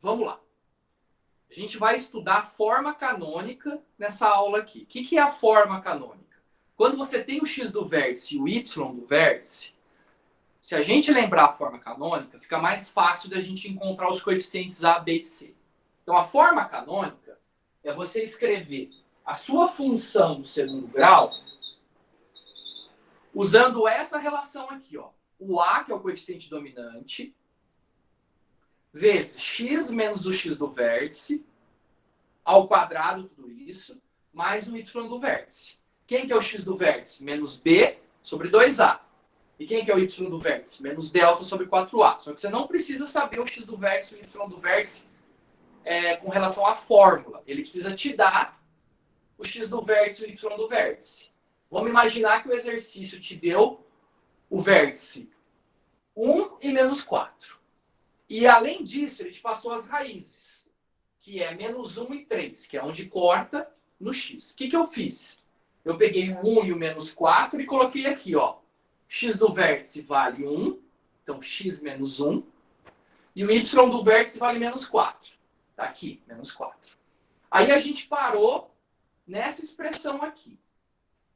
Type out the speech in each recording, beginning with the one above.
Vamos lá. A gente vai estudar a forma canônica nessa aula aqui. O que é a forma canônica? Quando você tem o x do vértice e o y do vértice, se a gente lembrar a forma canônica, fica mais fácil da gente encontrar os coeficientes a, b e c. Então, a forma canônica é você escrever a sua função do segundo grau usando essa relação aqui, ó. O a, que é o coeficiente dominante, vezes x menos o x do vértice, ao quadrado, tudo isso, mais o y do vértice. Quem que é o x do vértice? Menos b sobre 2a. E quem que é o y do vértice? Menos delta sobre 4a. Só que você não precisa saber o x do vértice e o y do vértice com relação à fórmula. Ele precisa te dar o x do vértice e o y do vértice. Vamos imaginar que o exercício te deu o vértice 1 e menos 4. E além disso, ele te passou as raízes, que é menos 1 e 3, que é onde corta no x. O que eu fiz? Eu peguei o 1 e o menos 4 e coloquei aqui, ó. X do vértice vale 1, então x menos 1. E o y do vértice vale menos 4. Tá aqui, menos 4. Aí a gente parou nessa expressão aqui.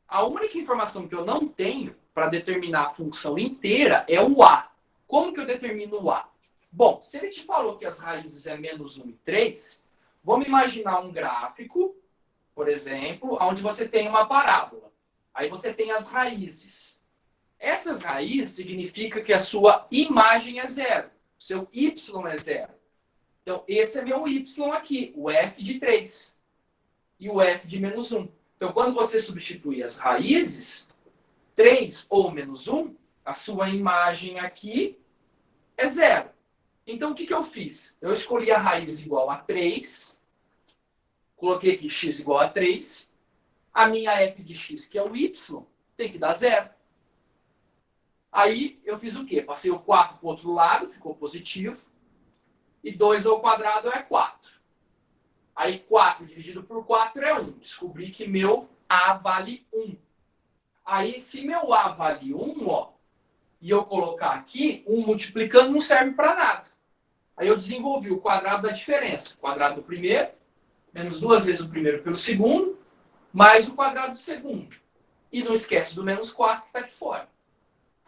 A única informação que eu não tenho para determinar a função inteira é o a. Como que eu determino o a? Bom, se ele te falou que as raízes é menos 1 e 3, vamos imaginar um gráfico, por exemplo, onde você tem uma parábola. Aí você tem as raízes. Essas raízes significam que a sua imagem é zero. O seu y é zero. Então, esse é meu y aqui, o f de 3. E o f de menos 1. Então, quando você substitui as raízes, 3 ou menos 1, a sua imagem aqui é zero. Então, o que eu fiz? Eu escolhi a raiz igual a 3, coloquei aqui x igual a 3, a minha f de x, que é o y, tem que dar zero. Aí, eu fiz o quê? Passei o 4 para o outro lado, ficou positivo, e 2 ao quadrado é 4. Aí, 4 dividido por 4 é 1. Descobri que meu a vale 1. Aí, se meu a vale 1, ó, e eu colocar aqui, 1 multiplicando não serve para nada. Aí eu desenvolvi o quadrado da diferença. Quadrado do primeiro, menos 2 vezes o primeiro pelo segundo, mais o quadrado do segundo. E não esquece do menos 4 que está aqui fora.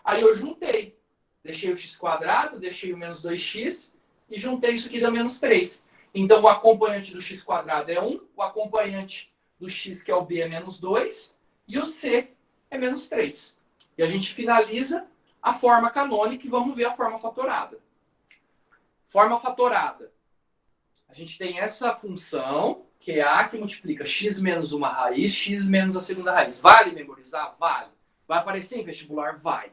Aí eu juntei. Deixei o x quadrado, deixei o menos 2x e juntei isso aqui dá menos 3. Então o acompanhante do x quadrado é 1, o acompanhante do x, que é o b, é menos 2, e o c é menos 3. E a gente finaliza a forma canônica e vamos ver a forma fatorada. Forma fatorada. A gente tem essa função, que é a que multiplica x menos uma raiz, x menos a segunda raiz. Vale memorizar? Vale. Vai aparecer em vestibular? Vai.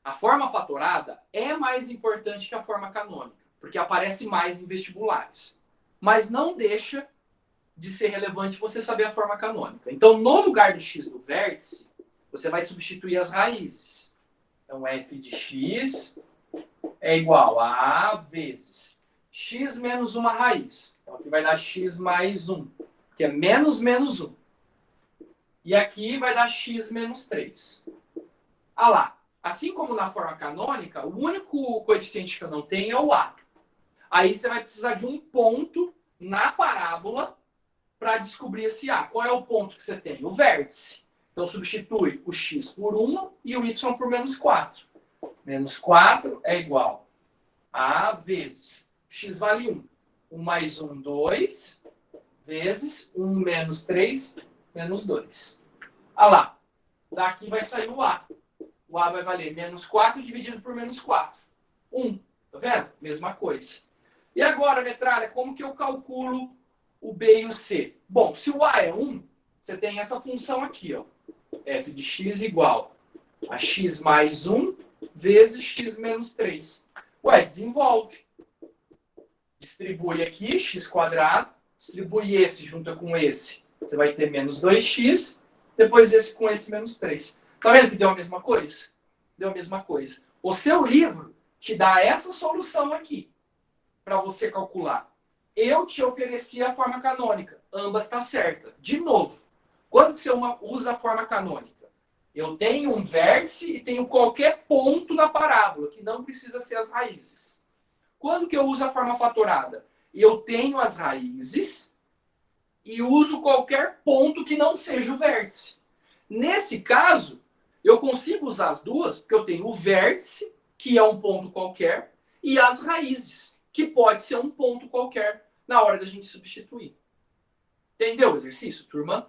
A forma fatorada é mais importante que a forma canônica, porque aparece mais em vestibulares. Mas não deixa de ser relevante você saber a forma canônica. Então, no lugar do x do vértice, você vai substituir as raízes. Então, f de x é igual a vezes x menos uma raiz. Então, aqui vai dar x mais 1, que é menos menos 1. E aqui vai dar x menos 3. Ah lá. Assim como na forma canônica, o único coeficiente que eu não tenho é o a. Aí você vai precisar de um ponto na parábola para descobrir esse a. Qual é o ponto que você tem? O vértice. Então, substitui o x por 1 e o y por menos 4. Menos 4 é igual a vezes x vale 1. 1 mais 1, 2, vezes 1 menos 3, menos 2. Ah lá. Daqui vai sair o a. O a vai valer menos 4 dividido por menos 4. 1. Tá vendo? Mesma coisa. E agora, metralha, como que eu calculo o b e o c? Bom, se o a é 1, você tem essa função aqui, ó. f de x igual a x mais 1 vezes x menos 3. Ué, desenvolve. Distribui aqui, x quadrado. Distribui esse junto com esse. Você vai ter menos 2x. Depois esse com esse menos 3. Tá vendo que deu a mesma coisa? Deu a mesma coisa. O seu livro te dá essa solução aqui para você calcular. Eu te ofereci a forma canônica. Ambas está certa. De novo, quando que você usa a forma canônica? Eu tenho um vértice e tenho qualquer ponto na parábola, que não precisa ser as raízes. Quando que eu uso a forma fatorada? Eu tenho as raízes e uso qualquer ponto que não seja o vértice. Nesse caso, eu consigo usar as duas, porque eu tenho o vértice, que é um ponto qualquer, e as raízes, que pode ser um ponto qualquer na hora da gente substituir. Entendeu o exercício, turma?